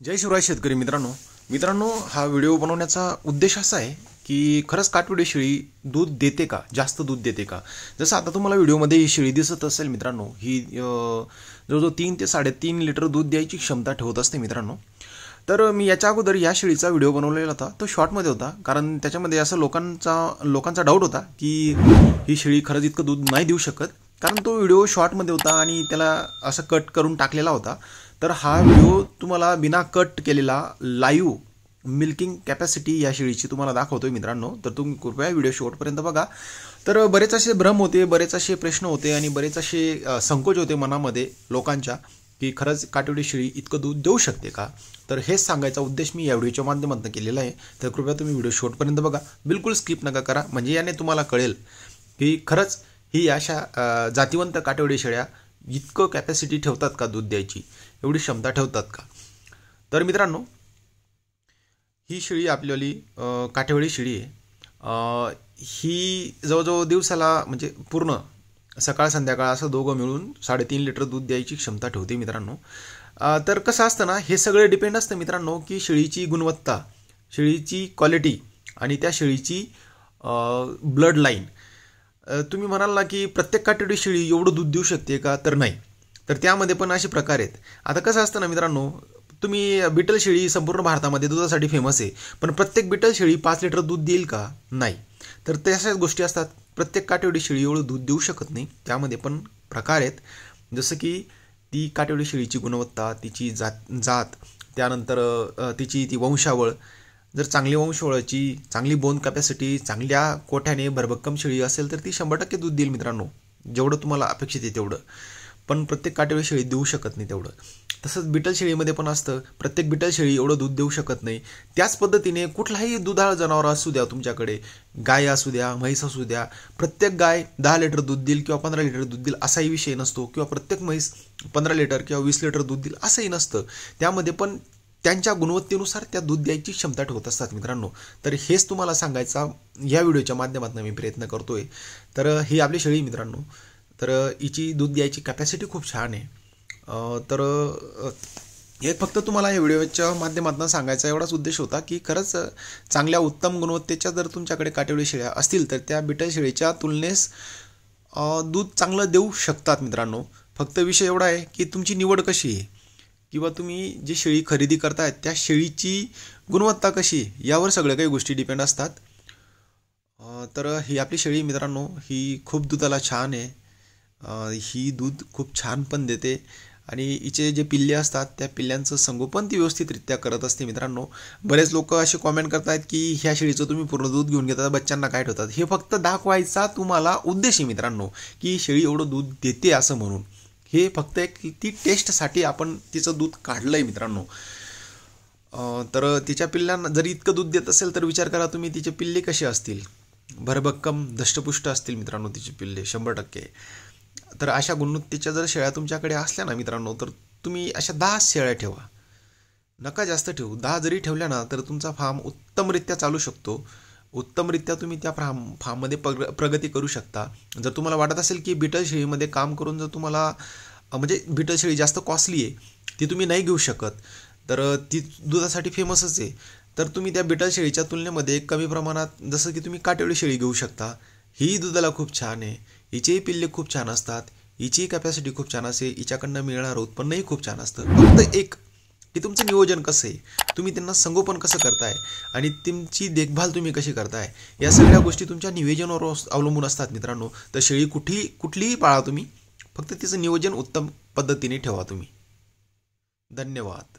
जय शिवराय शेतकरी मित्रांनो हा व्हिडिओ बनवण्याचा उद्देश असा आहे की खरंच काटवडी शेळी दूध देते का, जास्त दूध देते का। जसं आता तुम्हाला व्हिडिओमध्ये ही शेळी दिसत असेल मित्रांनो, ही जवळजवळ 3 ते 3.5 लिटर दूध द्यायची क्षमता ठेवत असते मित्रांनो। तर मी याच्या अगोदर या शेळीचा व्हिडिओ बनवलेला होता, तो शॉर्टमध्ये होता, कारण त्याच्यामध्ये असं लोकांचा डाऊट होता की ही शेळी खरंच इतकं दूध नाही देऊ शकत, कारण तो व्हिडिओ शॉर्टमध्ये होता आणि त्याला असं कट करून टाकलेला होता। तर हा व्हिडिओ तुम्हाला बिना कट केलेला लाईव्ह मिल्किंग कॅपॅसिटी या शेळीची तुम्हाला दाखवतोय मित्रांनो। तर तुम्ही कृपया व्हिडिओ शेवटपर्यंत बघा। तर बरेच असे भ्रम होते, बरेच असे प्रश्न होते आणि बरेच असे संकोच होते मनामध्ये लोकांच्या की खरंच काटवडी शेळी इतकं दूध देऊ शकते का। तर हेच सांगायचा उद्देश मी या व्हिडिओच्या माध्यमातून केलेला आहे। तर कृपया तुम्ही व्हिडिओ शेवटपर्यंत बघा, बिलकुल स्किप नका करा, म्हणजे याने तुम्हाला कळेल की खरंच ही अशा जातिवंत काटवडी शेळ्या इतकं कॅपॅसिटी ठेवतात का, दूध द्यायची एवढी क्षमता ठेवतात का। तर मित्रांनो, ही शेळी आपल्याली काटेवाडी शेळी आहे। ही जवळजवळ दिवसाला म्हणजे पूर्ण सकाळ संध्याकाळ असं दोघं मिळून 3.5 लिटर दूध द्यायची क्षमता ठेवते मित्रांनो। तर कसं असतं ना, हे सगळे डिपेंड असतं मित्रांनो की शेळीची गुणवत्ता, शेळीची क्वालिटी आणि त्या शेळीची ब्लड लाईन। तुम्ही म्हणाल ना की प्रत्येक काटेवाडी शेळी एवढं दूध देऊ शकते का, तर नाही। तर त्यामध्ये पण असे प्रकार आहेत। आता कसं असतं ना मित्रांनो, तुम्ही बिटल शेळी संपूर्ण भारतामध्ये दुधासाठी फेमस आहे, पण प्रत्येक बिटल शेळी 5 लिटर दूध देईल का, नाही। तर तशाच गोष्टी असतात, प्रत्येक काटेवाडी शेळी एवढं दूध देऊ शकत नाही। त्यामध्ये पण प्रकार आहेत, जसं की ती काटेवाडी शेळीची गुणवत्ता, तिची जात, त्यानंतर तिची ती वंशावळ। जर चांगली वंशावळाची, चांगली बोन कॅपॅसिटी, चांगल्या कोठ्याने भरभक्कम शेळी असेल तर ती 100% दूध देईल मित्रांनो, जेवढं तुम्हाला अपेक्षित आहे तेवढं। पण प्रत्येक काटेवाडी शेळी देऊ शकत नाही तेवढं। तसंच बिटल शेळीमध्ये पण असतं, प्रत्येक बिटल शेळी एवढं दूध देऊ शकत नाही। त्याच पद्धतीने कुठलाही दुधाळ जनावर असू द्या, तुमच्याकडे गाय असू द्या, म्हैस असू द्या, प्रत्येक गाय 10 लिटर दूध देईल किंवा 15 लिटर दूध देईल असाही विषय नसतो, किंवा प्रत्येक म्हैस 15 लिटर किंवा 20 लिटर दूध देईल असंही नसतं। त्यामध्ये पण त्यांच्या गुणवत्तेनुसार त्या दूध द्यायची क्षमता ठेवत असतात मित्रांनो। तर हेच तुम्हाला सांगायचा या व्हिडिओच्या माध्यमातून मी प्रयत्न करतोय। तर ही आपली शेळी मित्रांनो, तर हिची दूध द्यायची कॅपॅसिटी खूप छान आहे। तर एक फक्त तुम्हाला या व्हिडिओच्या माध्यमातून सांगायचा एवढाच उद्देश होता की खरंच चांगल्या उत्तम गुणवत्तेच्या जर तुमच्याकडे काटेवाडी शेळ्या असतील तर त्या बिटल शेळीच्या तुलनेस दूध चांगलं देऊ शकतात मित्रांनो। फक्त विषय एवढा आहे की तुमची निवड कशी आहे, किंवा तुम्ही जी शेळी खरेदी करताय त्या शेळीची गुणवत्ता कशी आहे, यावर सगळ्या काही गोष्टी डिपेंड असतात। तर ही आपली शेळी मित्रांनो, ही खूप दुधाला छान आहे। ही दूध खूप छान पण देते आणि हिचे जे पिल्ले असतात त्या पिल्ल्यांचं संगोपन ती व्यवस्थितरित्या करत असते मित्रांनो। बरेच लोक असे कॉमेंट करतात की ह्या शेळीचं तुम्ही पूर्ण दूध घेऊन घेतात, बच्चांना काय ठेवतात। हे फक्त दाखवायचा तुम्हाला उद्देश आहे मित्रांनो की शेळी एवढं दूध देते असं म्हणून। हे फक्त एक ती टेस्टसाठी आपण तिचं दूध काढलंय मित्रांनो। तर तिच्या पिल्लांना जर इतकं दूध देत असेल तर विचार करा तुम्ही तिचे पिल्ले कसे असतील, भरभक्कम धष्टपुष्ट असतील मित्रांनो तिचे पिल्ले 100%। तर अशा गुणवत्तेच्या जर शेळ्या तुमच्याकडे असल्या ना मित्रांनो, तर तुम्ही अशा 10 शेळ्या ठेवा, नका जास्त ठेवू। 10 जरी ठेवल्या ना तर तुमचा फार्म उत्तमरित्या चालू शकतो, उत्तमरित्या तुम्ही त्या फार्ममध्ये प्रगती करू शकता। जर तुम्हाला वाटत असेल की बिटल शेळीमध्ये काम करून जर तुम्हाला म्हणजे बिटल शेळी जास्त कॉस्टली आहे, ती तुम्ही नाही घेऊ शकत, तर ती दुधासाठी फेमसच आहे, तर तुम्ही त्या बिटल शेळीच्या तुलनेमध्ये कमी प्रमाणात जसं की तुम्ही काटेवाडी शेळी घेऊ शकता। ही दुधाला खूप छान आहे, हिचेही पिल्ले खूप छान असतात, हिची कॅपॅसिटी खूप छान असते, हिच्याकडनं मिळणारं उत्पन्नही खूप छान असतं। फक्त एक की तुमचं नियोजन कसं आहे, तुम्ही त्यांना संगोपन कसं करताय आणि तुमची देखभाल तुम्ही कशी करताय, या सगळ्या गोष्टी तुमच्या नियोजनावर अवलंबून असतात मित्रांनो। तर शेळी कुठलीही पाळा तुम्ही, फक्त तिचं नियोजन उत्तम पद्धतीने ठेवा तुम्ही। धन्यवाद।